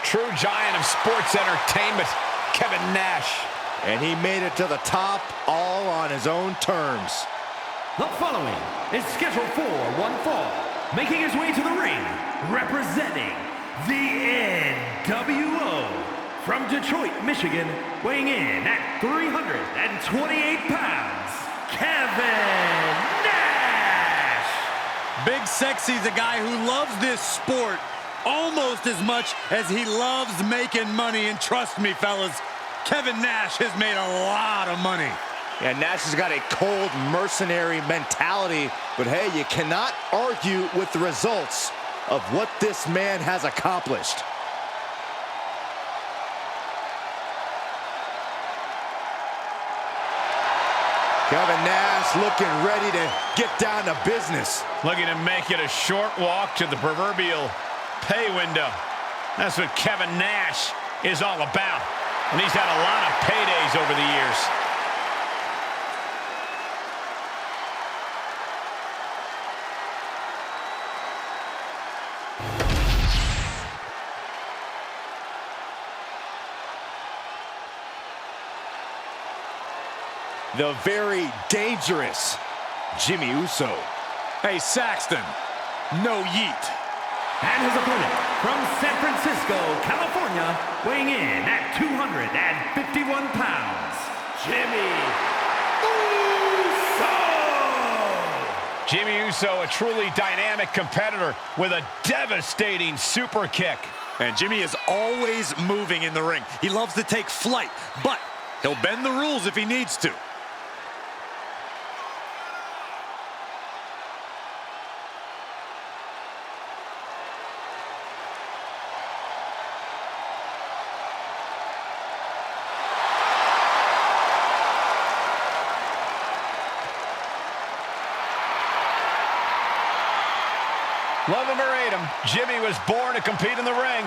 True giant of sports entertainment, Kevin Nash. And he made it to the top all on his own terms. The following is scheduled for one fall, making his way to the ring, representing the NWO. From Detroit, Michigan, weighing in at 328 pounds, Kevin Nash! Big Sexy's a guy who loves this sport almost as much as he loves making money. And trust me, fellas, Kevin Nash has made a lot of money. And Nash has got a cold mercenary mentality, but hey, you cannot argue with the results of what this man has accomplished. Kevin Nash looking ready to get down to business. Looking to make it a short walk to the proverbial pay window. That's what Kevin Nash is all about. And he's had a lot of paydays over the years. The very dangerous Jimmy Uso. Hey, Saxton, no yeet. And his opponent from San Francisco, California, weighing in at 251 pounds, Jimmy Uso! Jimmy Uso, a truly dynamic competitor with a devastating super kick. And Jimmy is always moving in the ring. He loves to take flight, but he'll bend the rules if he needs to. Love him or hate him, Jimmy was born to compete in the ring.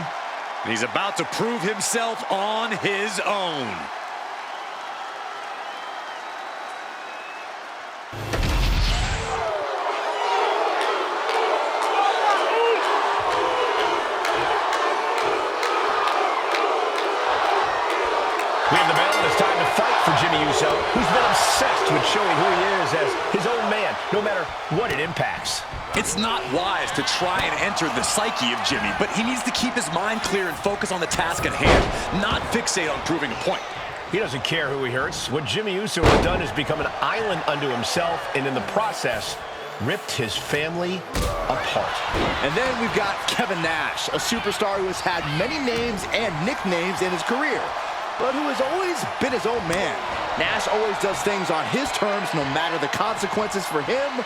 He's about to prove himself on his own. We have the bell, and it's time to fight for Jimmy Uso, who's been obsessed with showing who he is as his own man, no matter what it impacts. It's not wise to try and enter the psyche of Jimmy, but he needs to keep his mind clear and focus on the task at hand, not fixate on proving a point. He doesn't care who he hurts. What Jimmy Uso has done is become an island unto himself, and in the process, ripped his family apart. And then we've got Kevin Nash, a superstar who has had many names and nicknames in his career, but who has always been his own man. Nash always does things on his terms, no matter the consequences for him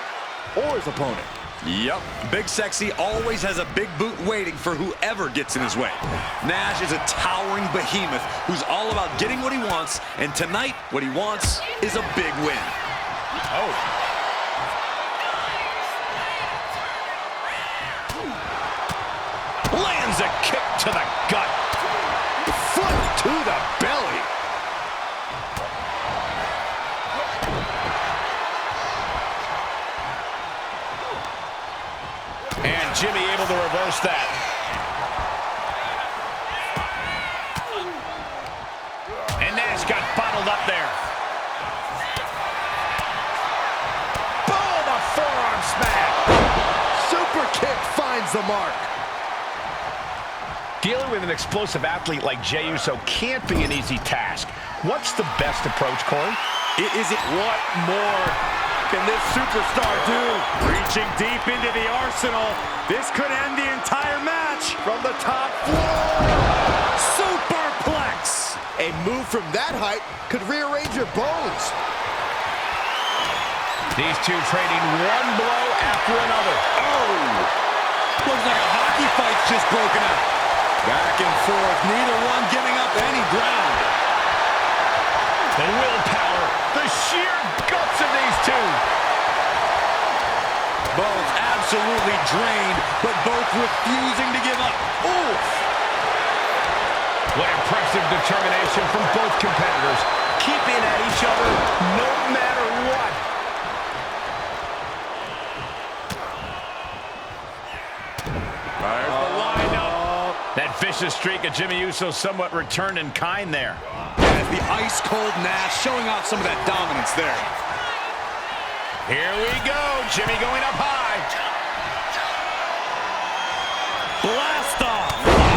or his opponent. Yep, Big Sexy always has a big boot waiting for whoever gets in his way. Nash is a towering behemoth who's all about getting what he wants, and tonight, what he wants is a big win. Oh. Lands a kick to the gut. Foot to the belly. And Jimmy able to reverse that. And Nash got bottled up there. Boom, a forearm smack. Super kick finds the mark. Dealing with an explosive athlete like Jey Uso can't be an easy task. What's the best approach, Corey? It isn't. What more can this superstar do? Reaching deep into the arsenal. This could end the entire match. From the top floor. Superplex. A move from that height could rearrange your bones. These two trading one blow after another. Oh! Looks like a hockey fight's just broken up. Back and forth, neither one giving up any ground. The willpower, the sheer guts of these two. Both absolutely drained, but both refusing to give up. Oof! What impressive determination from both competitors, keeping at each other no matter what. There's the windup. That vicious streak of Jimmy Uso somewhat returned in kind there. As the ice-cold Nash showing off some of that dominance there. Here we go. Jimmy going up high. Blast off.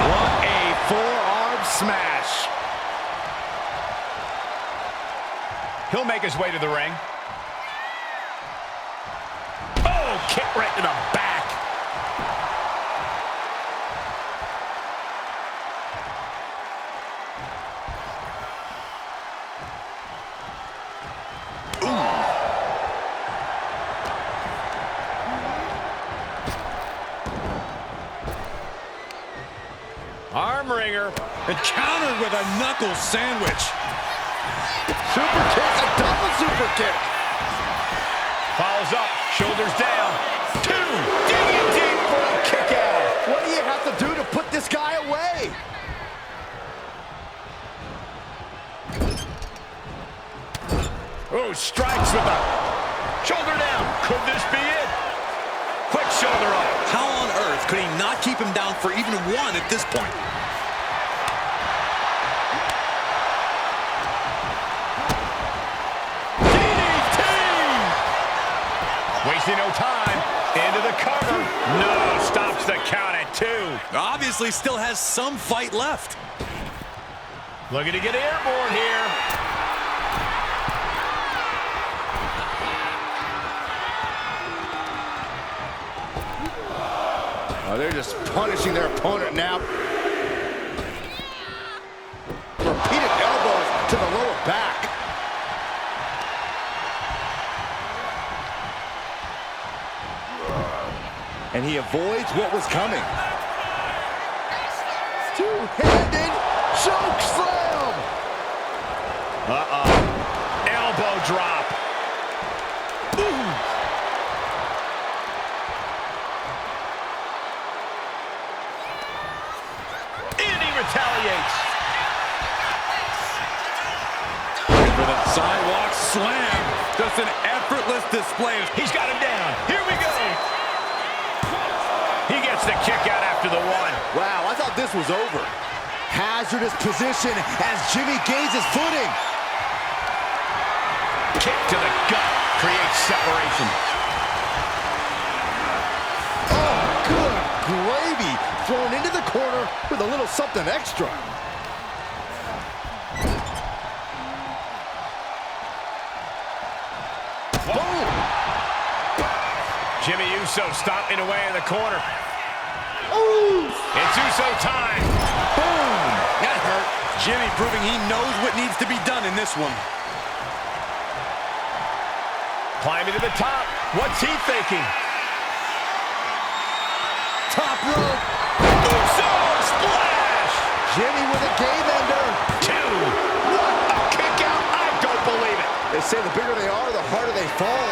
What a forearm smash. He'll make his way to the ring. Oh, kick right to the back. Arm wringer. And countered with a knuckle sandwich. Super kick, a double super kick. Follows up, shoulders down. 2, digging deep for a kick out. What do you have to do to put this guy away? Oh, strikes with a shoulder down. Could this be it? Quick shoulder up. How on earth could he not keep him down for even one at this point? DDT! Wasting no time. Into the cover. No, stops the count at 2. Obviously still has some fight left. Looking to get airborne here. Oh, they're just punishing their opponent now. Repeated elbows to the lower back. And he avoids what was coming. Two-handed choke slam. Uh-oh. Elbow drop. Ooh. And he retaliates. For the sidewalk slam. Just an effortless display. He's got him down. Here we go. He gets the kick out after the 1. Wow, I thought this was over. Hazardous position as Jimmy gains his footing. Kick to the gut creates separation. Oh, good gravy. Thrown into the corner with a little something extra. Boom! Jimmy Uso stomping away in the corner. Ooh! It's Uso time. Boom! That hurt. Jimmy proving he knows what needs to be done in this one. Climbing to the top. What's he thinking? Top rope. Uso splash. Jimmy with a game ender. 2. What a kick out. I don't believe it. They say the bigger they are, the harder they fall.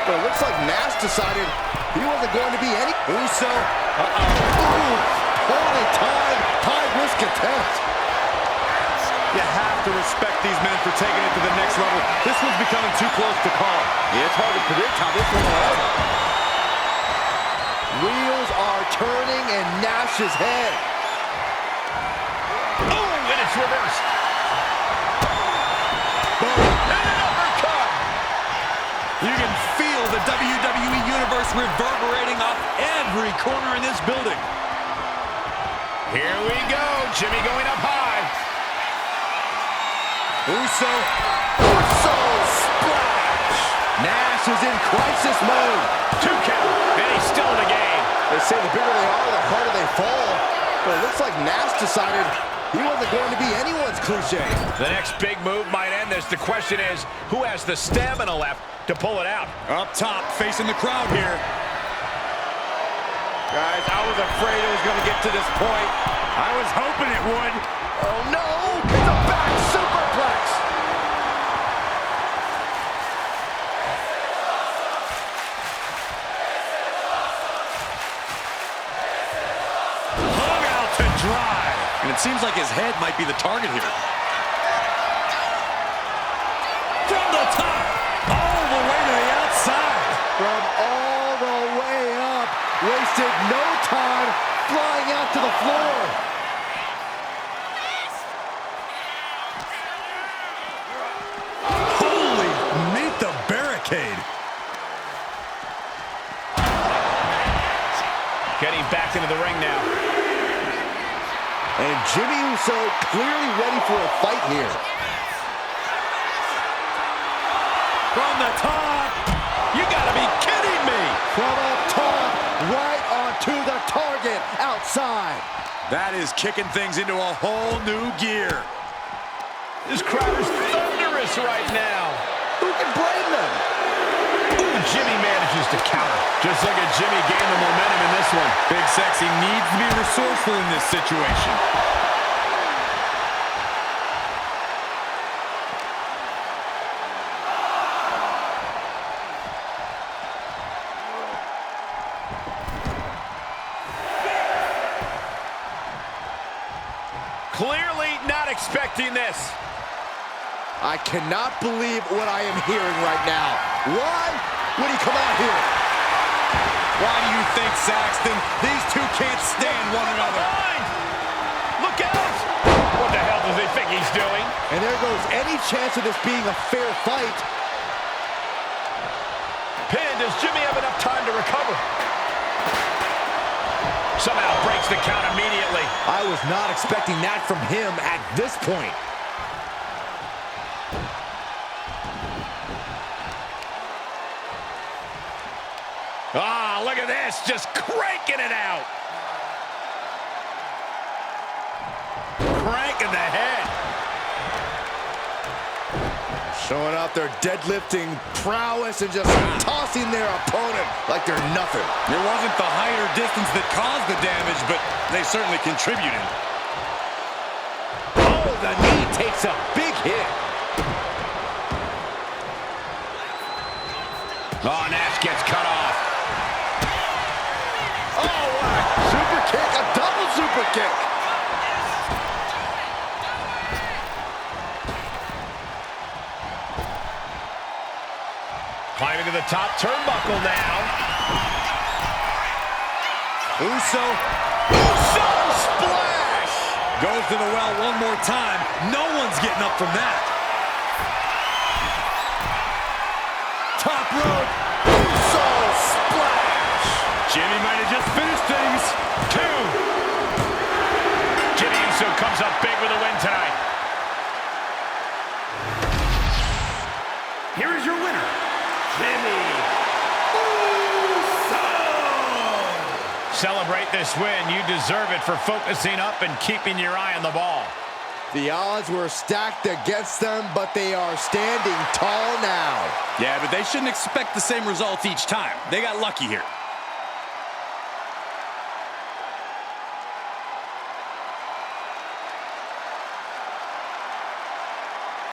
But it looks like Nash decided he wasn't going to be any. Uso. Ooh, holy time, high-risk attempt. You have to respect these men for taking it to the next level. This one's becoming too close to call. Yeah, it's hard to predict how this one will end. Wheels are turning in Nash's head. Oh, and it's reversed. Boom. And an uppercut. You can feel the WWE Universe reverberating off every corner in this building. Here we go. Jimmy going up high. Uso. Uso splash. Nash is in crisis mode. 2 count. And he's still in the game. They say the bigger they are, the harder they fall. But it looks like Nash decided he wasn't going to be anyone's cliche. The next big move might end this. The question is, who has the stamina left to pull it out? Up top, facing the crowd here. Guys, I was afraid it was going to get to this point. I was hoping it would. Oh no! It's a back superplex! Hung out to dry. And it seems like his head might be the target here. From the top. All the way to the outside. From all the way up. Wasted no time flying out to the floor. back into the ring now. And Jimmy Uso clearly ready for a fight here. From the top. You gotta be kidding me. From up top, right onto the target outside. That is kicking things into a whole new gear. This crowd is thunderous right now. Who can blame them? Ooh, Jimmy manages to counter. Just look at Jimmy gain the momentum in this one. Big Sexy needs to be resourceful in this situation. Clearly not expecting this. I cannot believe what I am hearing right now. Why would he come out here? Why do you think, Saxton? These two can't stand one another. Look out! What the hell does he think he's doing? And there goes any chance of this being a fair fight. Pin, does Jimmy have enough time to recover? Somehow breaks the count immediately. I was not expecting that from him at this point. Ah, look at this, just cranking it out. Cranking the head. Showing out their deadlifting prowess and just tossing their opponent like they're nothing. It wasn't the height or distance that caused the damage, but they certainly contributed. Oh, the knee takes a big hit. Oh, Nash gets cut off. Oh, what a super kick, a double super kick. Climbing to the top turnbuckle now. Uso Splash! goes to the well one more time. No one's getting up from that. Top rope. Uso splash. Jimmy might have just finished things. 2. Jimmy Uso comes up big with a win tonight. Here is your winner, Jimmy Uso! Celebrate this win. You deserve it for focusing up and keeping your eye on the ball. The odds were stacked against them, but they are standing tall now. Yeah, but they shouldn't expect the same results each time. They got lucky here.